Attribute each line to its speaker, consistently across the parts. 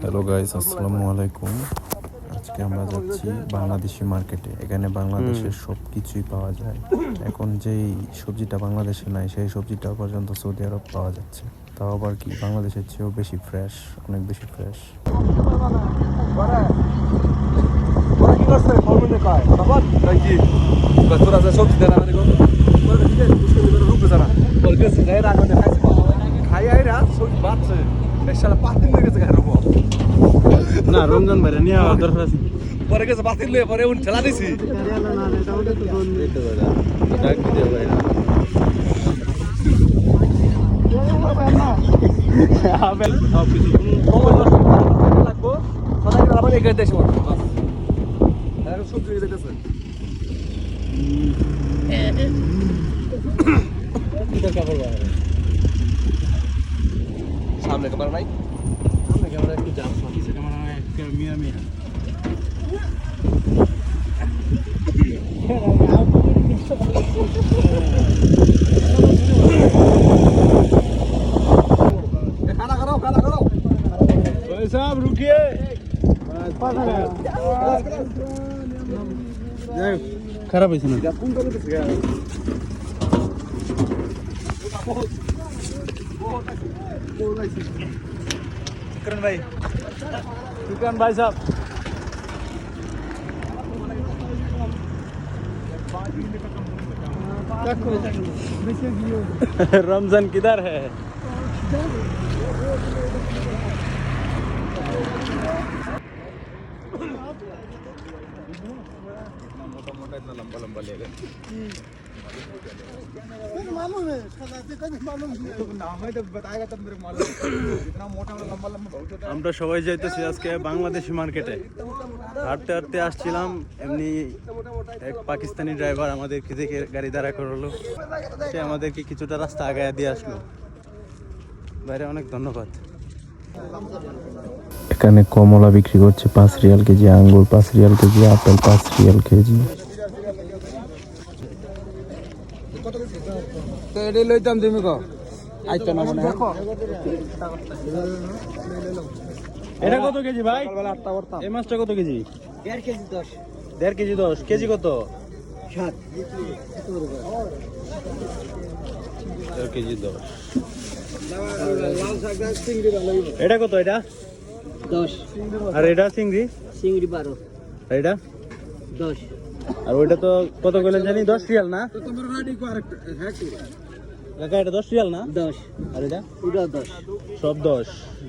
Speaker 1: Hello guys, আসসালামু আলাইকুম। আজকে আমরা যাচ্ছি বাংলাদেশি মার্কেটে। এখানে বাংলাদেশের সব কিছুই পাওয়া যায়। এখন যেই সবজিটা বাংলাদেশে নাই সেই সবজিটা পর্যন্ত সৌদি আরব পাওয়া যাচ্ছে। তাও আবার কি বাংলাদেশের চেয়েও বেশি ফ্রেশ, অনেক বেশি ফ্রেশ।
Speaker 2: না রমজান ভাই নিয়ে আমার দরকার আছে
Speaker 3: পরে গেছে বাতিল লয়ে পরে উন ঠেলা দিছি সামনে ক্যামেরা নাই সামনে ক্যামেরা একটু জাম
Speaker 2: মিয়া মিয়া
Speaker 3: खाना करो
Speaker 2: भाई साहब रुकिए খারাপ হয়েছে না शुक्रान भाई साहब रमजान किधर है
Speaker 3: लंबा लंबा ले गए
Speaker 4: मालूम है मालूम नाम है जब बताएगा तब मेरे मालूम इतना मोटा लंबा लंबा बहुत होता है।
Speaker 2: আমরা সবাই যাইতেছি আজকে বাংলাদেশি মার্কেটে হাঁটতে হাঁটতে আসছিলাম এমনি এক পাকিস্তানি ড্রাইভার আমাদেরকে দেখে গাড়ি দাঁড়া করলো সে আমাদেরকে কিছুটা রাস্তা আগায় দিয়ে আসলো বাইরে অনেক ধন্যবাদ
Speaker 1: এখানে কমলা বিক্রি করছে 5 রিয়াল কেজি, আঙ্গুর 5 Real KG, apple 5 Real KG.
Speaker 3: তো এটাই লইতাম তুমি কো আইতো না মনে দেখো
Speaker 2: এটা কত কেজি ভাই
Speaker 3: সকালবেলা 8টা করতাম
Speaker 2: এই মাছটা কত কেজি
Speaker 4: 1.5 কেজি 10
Speaker 2: 1.5 কেজি 10 কেজি কত
Speaker 4: 7
Speaker 2: 1.5 কেজি 10
Speaker 4: লাল শাক চিংড়ি ভালো
Speaker 2: এটা কত এটা
Speaker 4: 10
Speaker 2: আর এটা চিংড়ি
Speaker 4: চিংড়ি 12
Speaker 2: আর এটা
Speaker 4: 10
Speaker 2: আর ওইটা তো কত কইলেন জানি 10 রিয়াল না
Speaker 3: তো তোমার গাড়ি কো আরেকটা হ্যাঁ কি
Speaker 2: কাকা এটা 10 রিয়াল না
Speaker 4: 10
Speaker 2: আর এটা
Speaker 4: ওটা 10
Speaker 2: সব 10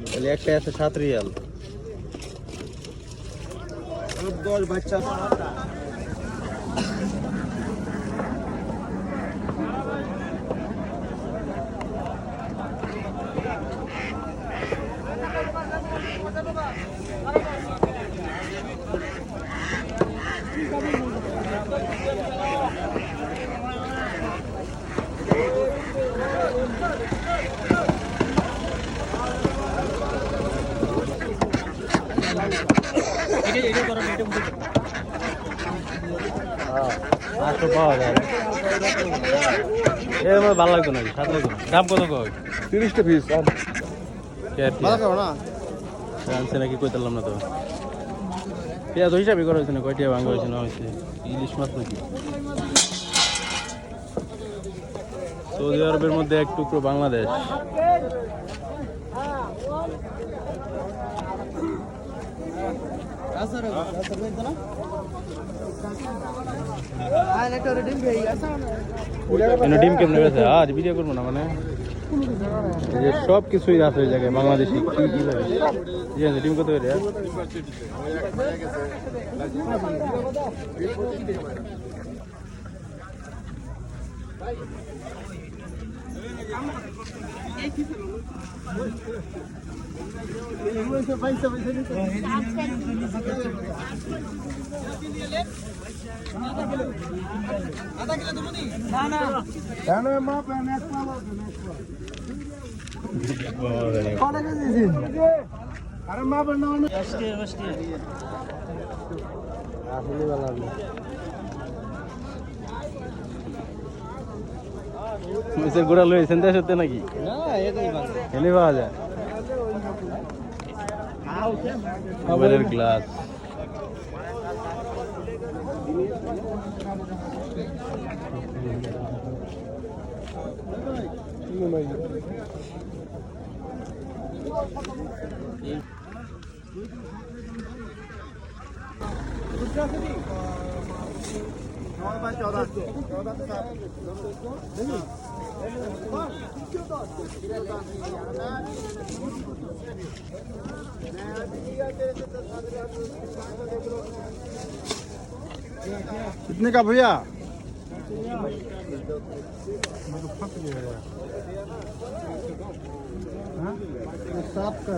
Speaker 2: তাহলে একটা আছে 7 রিয়াল
Speaker 3: 10 বাচ্চা
Speaker 2: আটশো পাওয়া যায় এর মধ্যে ভালো লাগতো নাকি সাত লাগতো দাম কত কয়
Speaker 3: 30 টা পিস আর
Speaker 2: না আনছে নাকি কইতাম না তো পেঁয়াজ হিসাবে করা হয়েছে না কয়টিয়া ভাঙা হয়েছে না হয়েছে ইলিশ মাছ নাকি সৌদি আরবের মধ্যে এক টুকরো বাংলাদেশ ডিম কেমন গেছে আজ ভিডিও করবো না মানে যে সব কিছুই আছে ওই জায়গায় বাংলাদেশি কি কি লাগে ঠিক আছে ডিম কত করে মহিষের গোড়া লইছেন দেশ হতে নাকি এনে পাওয়া যায় মোবাইলের গ্লাস।
Speaker 4: कितने का भैया? सात का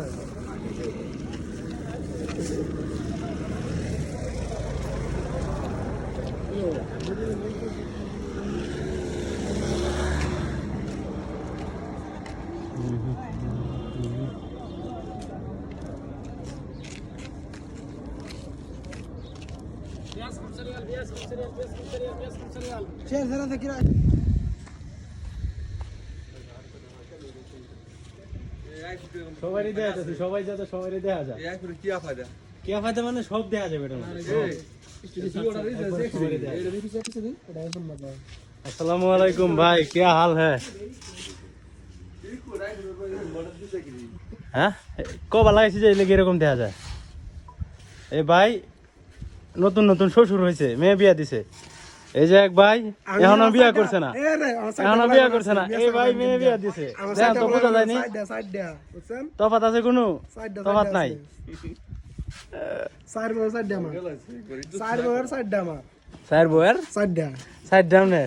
Speaker 2: সবারই দেখা যাচ্ছে, সবাই যাতে সবারই দেখা যায়। কি ফায়দা মানে সব দেখা যাবে এটা। अस्सलामु अलैकुम भाई, क्या हाल है? হ্যাঁ কবা লাগাইছি যে এলাকা এরকম দেখা যায়। এই ভাই নতুন নতুন শ্বশুর হয়েছে, মেয়ে বিয়া দিছে। এই যে এক ভাই এখনো বিয়া করছে না, এখনো বিয়া করছে না। এই ভাই মেয়ে বিয়া দিছে, তো বোঝা যায়নি তফাত আছে কোনো? তফাত নাই। চার বউয়ের সাইড ডাউনে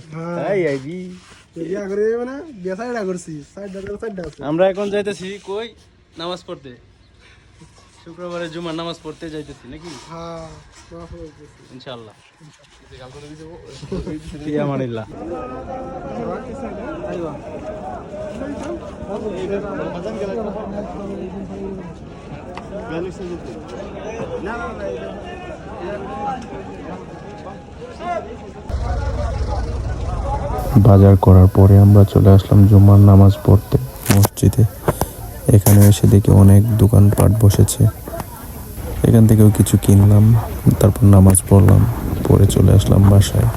Speaker 2: আমরা এখন যাইতেছি কই নামাজ পড়তে, শুক্রবারে জুমার নামাজ পড়তে যাইতেছি নাকি? ইনশাআল্লাহ। ফি আমানিল্লাহ।
Speaker 1: বাজার করার পরে আমরা চলে আসলাম জুমার নামাজ পড়তে মসজিদে। এখানে এসে দেখি অনেক দোকানপাট বসেছে, এখান থেকেও কিছু কিনলাম, তারপর নামাজ পড়লাম, পরে চলে আসলাম বাসায়।